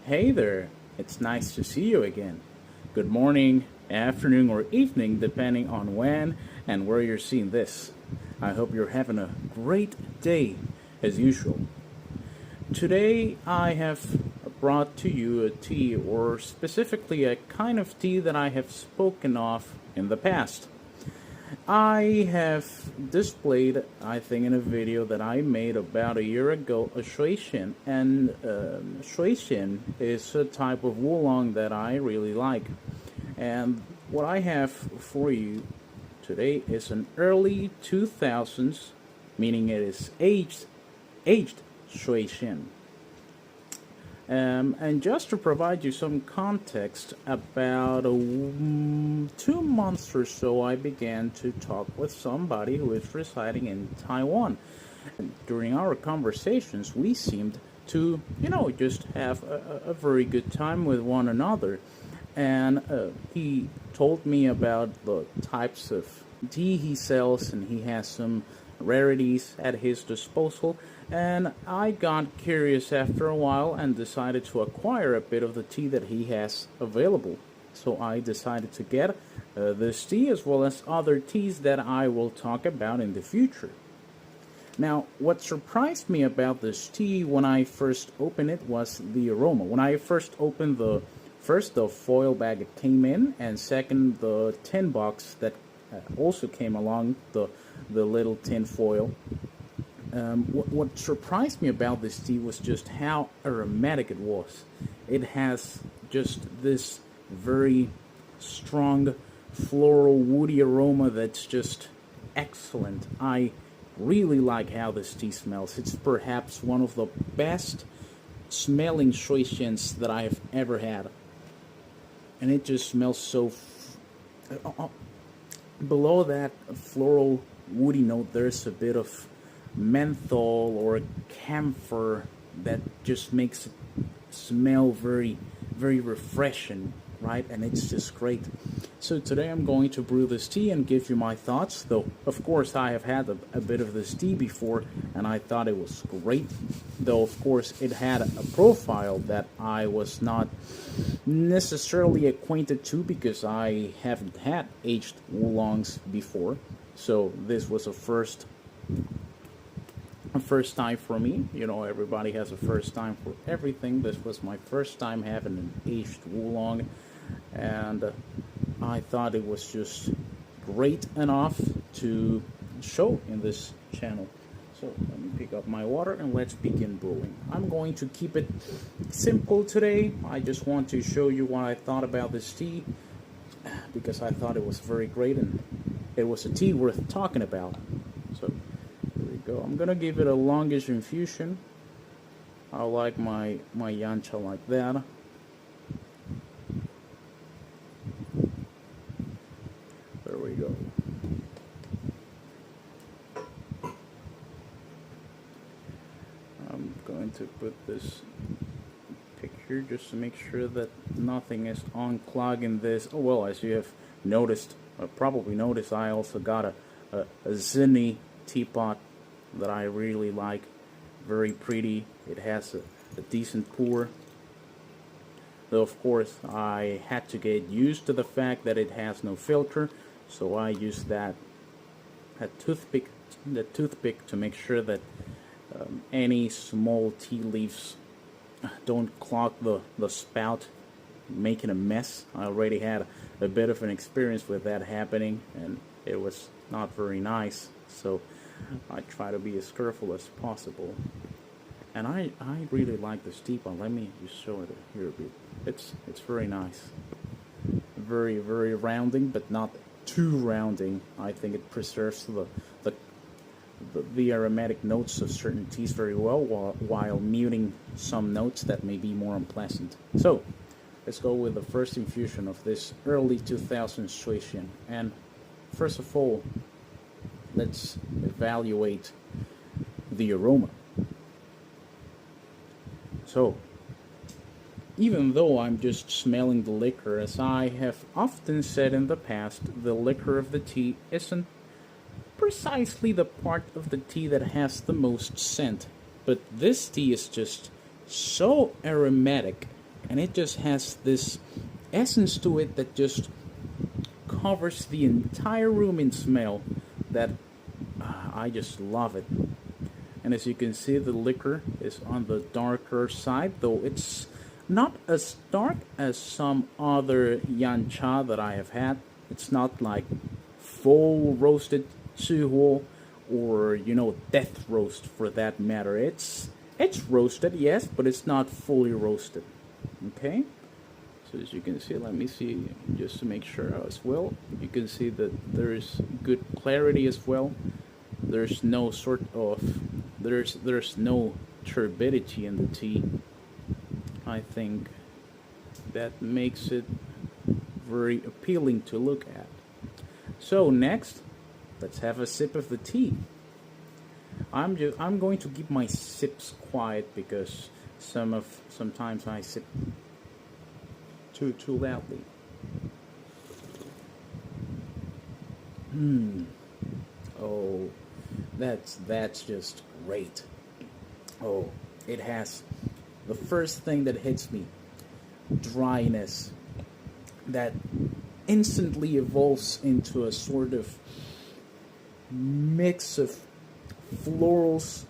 Hey there, it's nice to see you again. Good morning, afternoon, or evening, depending on when and where you're seeing this. I hope you're having a great day as usual. Today, I have brought to you a tea, or specifically a kind of tea that I have spoken of in the past. I have displayed, I think, in a video that I made about a year ago, a Shuixian, and Shuixian is a type of Oolong that I really like. And what I have for you today is an early 2000s, meaning it is aged Shuixian. And just to provide you some context, about 2 months or so, I began to talk with somebody who is residing in Taiwan. And during our conversations, we seemed to, just have a very good time with one another. And he told me about the types of tea he sells, and he has some rarities at his disposal. And I got curious after a while and decided to acquire a bit of the tea that he has available. So I decided to get this tea as well as other teas that I will talk about in the future. Now, what surprised me about this tea when I first opened it was the aroma. When I first opened the foil bag it came in, and second the tin box that also came along the little tin foil. What surprised me about this tea was just how aromatic it was. It has just this very strong floral woody aroma that's just excellent. I really like how this tea smells. It's perhaps one of the best smelling Shuixians that I have ever had. And it just smells so below that floral woody note, there's a bit of menthol or camphor that just makes it smell very, very refreshing, right? And it's just great. So today I'm going to brew this tea and give you my thoughts, though of course I have had a bit of this tea before and I thought it was great, though of course it had a profile that I was not necessarily acquainted to because I haven't had aged oolongs before. So this was a first time for me. Everybody has a first time for everything. This was my first time having an aged oolong, and I thought it was just great enough to show in this channel. So let me pick up my water and let's begin brewing. I'm going to keep it simple today. I just want to show you what I thought about this tea because I thought it was very great and it was a tea worth talking about. So go. I'm gonna give it a longish infusion. I like my yancha like that. There we go. I'm going to put this picture just to make sure that nothing is unclogging this. Oh well, as you have noticed, probably noticed, I also got a zinni teapot that I really like. Very pretty. It has a decent pour. Though of course I had to get used to the fact that it has no filter, so I used that toothpick to make sure that any small tea leaves don't clog the spout, making a mess. I already had a bit of an experience with that happening, and it was not very nice. So I try to be as careful as possible. And I really like this teapot. Let me just show it here a bit. It's very nice. Very, very rounding, but not too rounding. I think it preserves the aromatic notes of certain teas very well while muting some notes that may be more unpleasant. So let's go with the first infusion of this early 2000s Shuixian. And first of all, let's evaluate the aroma. So, even though I'm just smelling the liquor, as I have often said in the past, the liquor of the tea isn't precisely the part of the tea that has the most scent. But this tea is just so aromatic and it just has this essence to it that just covers the entire room in smell. That I just love it. And as you can see, the liquor is on the darker side, though it's not as dark as some other yan cha that I have had. It's not like full roasted suho, or death roast for that matter. It's roasted, yes, but it's not fully roasted. Okay, so as you can see, let me see just to make sure as well. You can see that there's good clarity as well. There's no sort of there's no turbidity in the tea. I think that makes it very appealing to look at. So next, let's have a sip of the tea. I'm going to keep my sips quiet because sometimes I sip too loudly. Oh, that's just great. Oh, it has the first thing that hits me, dryness, that instantly evolves into a sort of mix of florals,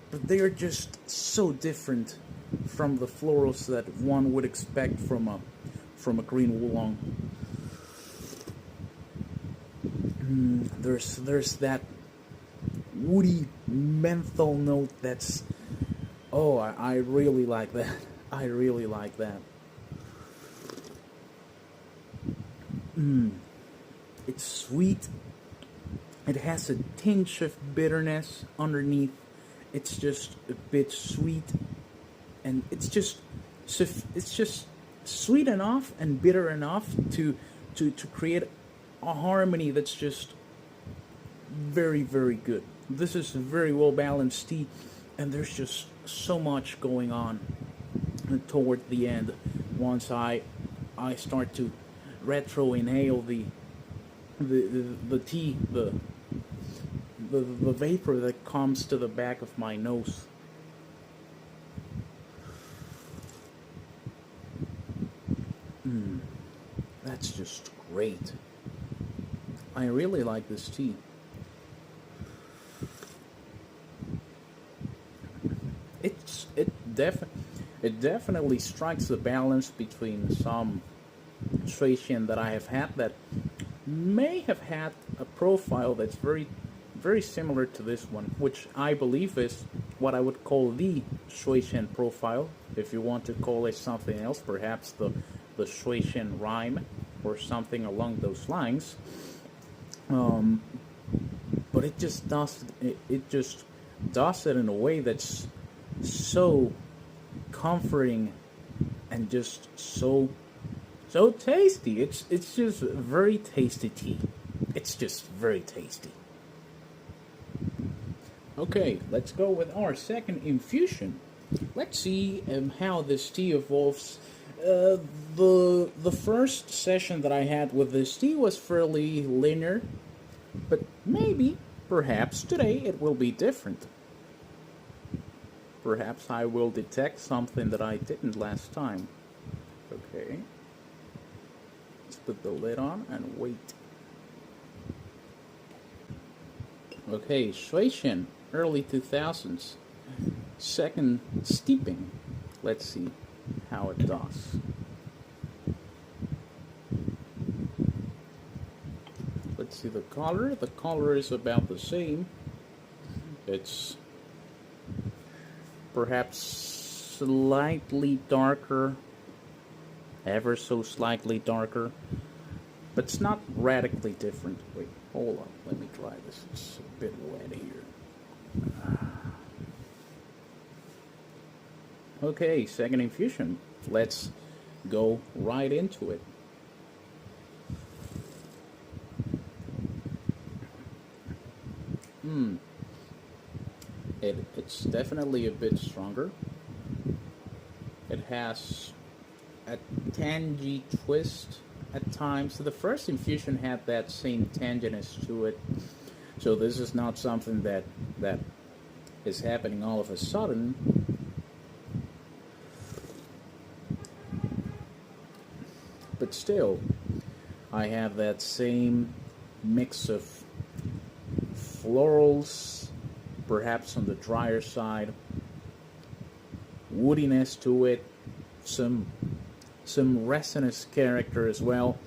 but they are just so different from the florals that one would expect from a green oolong. There's that woody menthol note that's I really like that. I really like that. It's sweet. It has a tinge of bitterness underneath. It's just a bit sweet, and it's just sweet enough and bitter enough to create a harmony that's just very, very good. This is a very well balanced tea, and there's just so much going on toward the end. Once I start to retro inhale the tea, the vapor that comes to the back of my nose. That's just great. I really like this tea. It definitely strikes the balance between some Shuixian that I have had that may have had a profile that's very, very similar to this one, which I believe is what I would call the Shuixian profile. If you want to call it something else, perhaps the Shuixian rhyme or something along those lines. But it just does it in a way that's so comforting and just so tasty. It's just very tasty tea. It's just very tasty. Okay, let's go with our second infusion. Let's see how this tea evolves. The first session that I had with this tea was fairly linear, but perhaps today it will be different. Perhaps I will detect something that I didn't last time. Okay. Let's put the lid on and wait. Okay, Shuixian, early 2000s. Second steeping. Let's see how it does. Let's see the color. The color is about the same. It's perhaps slightly darker, ever so slightly darker, but it's not radically different. Wait, hold on, let me try this. It's a bit wet here. Okay, second infusion. Let's go right into it. It's definitely a bit stronger. It has a tangy twist at times. So the first infusion had that same tanginess to it. So this is not something that is happening all of a sudden. but still, I have that same mix of florals, perhaps on the drier side, woodiness to it, some resinous character as well,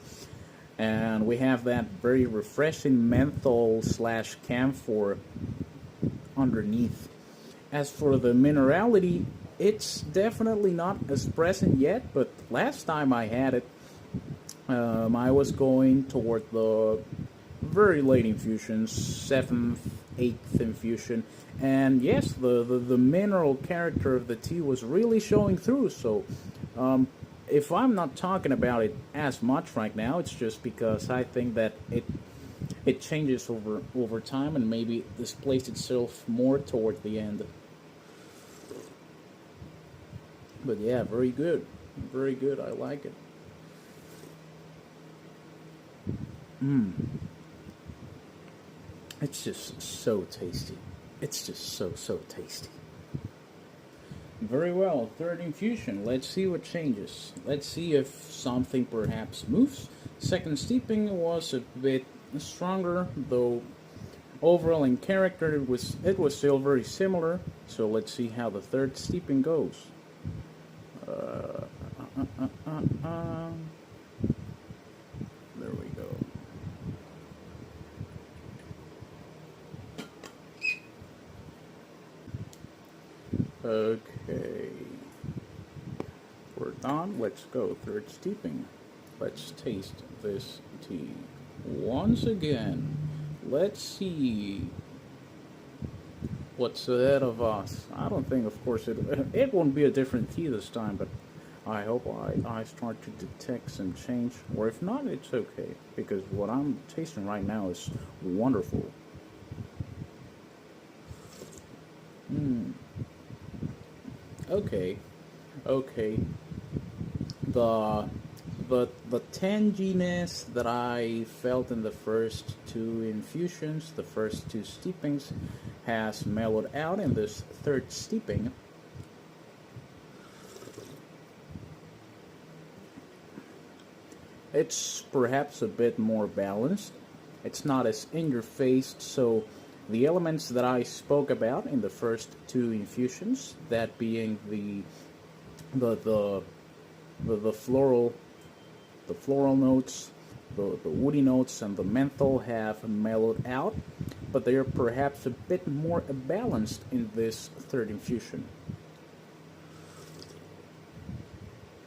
and we have that very refreshing menthol slash camphor underneath. As for the minerality, it's definitely not as present yet, but last time I had it, I was going toward the very late infusions, 7th, 8th infusion, and yes, the mineral character of the tea was really showing through. So if I'm not talking about it as much right now, it's just because I think that it changes over time and maybe displays itself more toward the end. But yeah, very good. Very good. I like it. It's just so tasty. It's just so tasty. Very well, third infusion. Let's see what changes. Let's see if something perhaps moves. Second steeping was a bit stronger, though overall in character it was still very similar. So let's see how the third steeping goes. There we go. Okay, we're done. Let's go third steeping. Let's taste this tea once again. Let's see what's ahead of us. I don't think, of course, it won't be a different tea this time, but I hope I start to detect some change, or if not, it's okay, because what I'm tasting right now is wonderful. Okay. The tanginess that I felt in the first two infusions, the first two steepings, has mellowed out in this third steeping. It's perhaps a bit more balanced. It's not as in-your-face, so the elements that I spoke about in the first two infusions, that being the floral notes, the woody notes, and the menthol, have mellowed out, but they are perhaps a bit more balanced in this third infusion.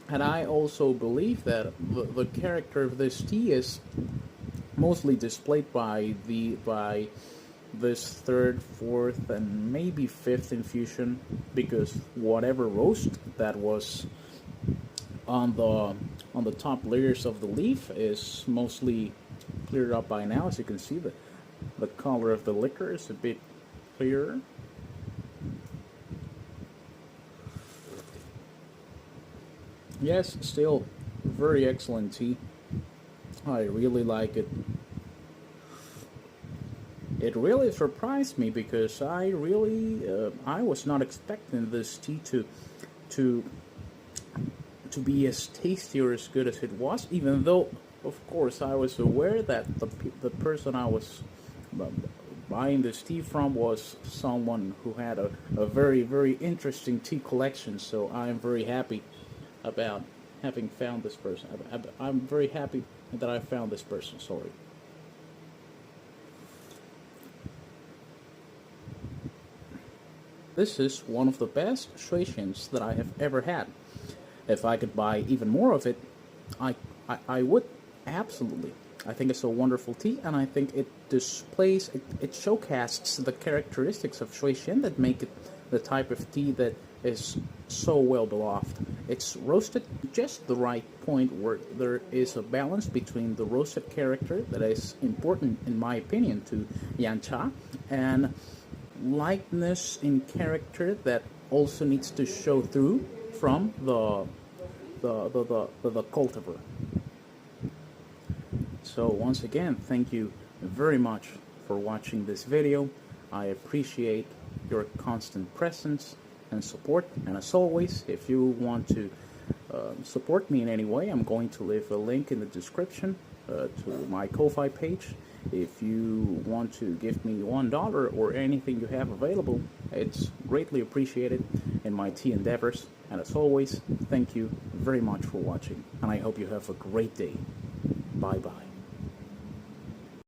And I also believe that the character of this tea is mostly displayed by this third, fourth, and maybe fifth infusion, because whatever roast that was on the top layers of the leaf is mostly cleared up by now. As you can see, the color of the liquor is a bit clearer. Yes, still very excellent tea. I really like it. It really surprised me because I was not expecting this tea to be as tasty or as good as it was, even though, of course, I was aware that the person I was buying this tea from was someone who had a very, very interesting tea collection, so I'm very happy about having found this person. I'm very happy that I found this person, sorry. This is one of the best Shuixians that I have ever had. If I could buy even more of it, I would, absolutely. I think it's a wonderful tea, and I think it displays, it showcases the characteristics of Shuixian that make it the type of tea that is so well beloved. It's roasted just the right point where there is a balance between the roasted character that is important, in my opinion, to Yancha, and lightness in character that also needs to show through from the cultivar. So once again, thank you very much for watching this video. I appreciate your constant presence and support, and as always, if you want to support me in any way, I'm going to leave a link in the description to my Ko-Fi page. If you want to give me $1 or anything you have available, it's greatly appreciated in my tea endeavors. And as always, thank you very much for watching, and I hope you have a great day. Bye bye.